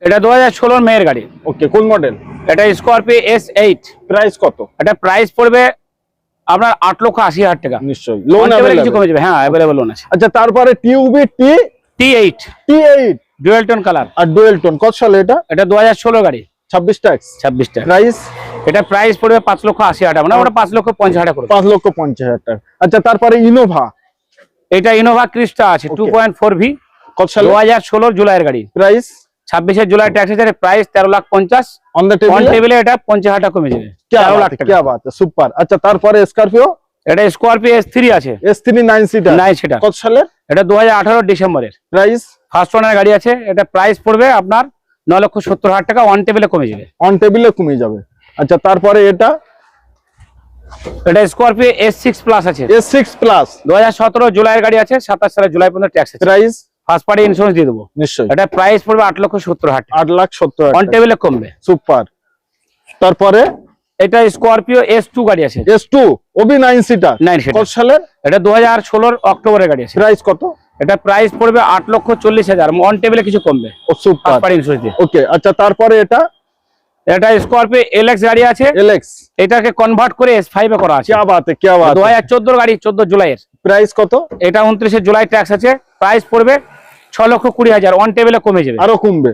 এটা 2016 মেয়ের গাড়ি। ওকে, কোন মডেল? এটা স্করপিও S8। প্রাইস কত? এটা প্রাইস পড়বে আপনার 8,80,000 টাকা। নিশ্চয়ই লোন কিছু কমে যাবে, হ্যাঁ अवेलेबल লোন আছে। আচ্ছা, তারপরে টিউবি T8 ডুয়াল টোন কালার আর ডুয়েল টোন, কত সালে এটা? এটা 2016 গাড়ি, 26 ট্যাক্স। 26 টাকা। প্রাইস? এটা প্রাইস পড়বে 5,80,000 টাকা, মানে ওটা 5,50,000 টাকা করে। 5,50,000 টাকা। আচ্ছা, তারপরে ইনোভা। এটা ইনোভা ক্রিস্টা আছে 2.4V, কত সালে? 2016 জুলাইয়ের গাড়ি। প্রাইস? 26 জুলাই ট্যাক্স আছে, price 13,50,000। On the on table টেবিলে এটা 50,000 টাকা কমে যাবে, 13 লাখ টাকা। क्या बात है, সুপার। আচ্ছা, তারপরে স্করপিও। এটা স্করপিও S3 আছে, S3 9 সিটার। 9 সিটার। কত সালে? এটা 2018 ডিসেম্বরের। প্রাইস? ফার্স্ট ওনার গাড়ি আছে, এটা প্রাইস পড়বে আপনার 9,70,000 টাকা, অন টেবিলে কমে যাবে। অন টেবিলে কমে যাবে। আচ্ছা, তারপরে এটা স্করপিও S6 প্লাস আছে, S6 প্লাস। 2017 জুলাইয়ের গাড়ি আছে, 27 সালের জুলাই পর্যন্ত ট্যাক্স আছে। প্রাইস? ফার্স্ট পার্টি ইন্স্যুরেন্স দিয়ে দেবো। নিশ্চয়ই। এটা প্রাইস পড়বে 8,70,000 টাকা, 8,70,000 অন টেবিলে কমবে। সুপার। তারপরে এটা স্করপিও S2 গাড়ি আছে, S2 ওবি 9 সিটার। 9 সিটার। কত সালে? এটা 2016 অক্টোবরের গাড়ি আছে। প্রাইস কত? এটা প্রাইস পড়বে 8,40,000, অন টেবিলে কিছু কমবে। ও সুপার। ফার্স্ট পার্টি ইন্স্যুরেন্স দিয়ে। ওকে, আচ্ছা, তারপরে এটা এটা স্করপিও LX গাড়ি আছে, LX। এটাকে কনভার্ট করে S5 এ করা আছে। क्या बात है, क्या बात है। 2014 গাড়ি, 14 জুলাইয়ের। প্রাইস কত? এটা 29 জুলাই ট্যাক্স আছে, প্রাইস পড়বে 6,20,000, অন টেবিলে কমে যাবে। আরো কমবে।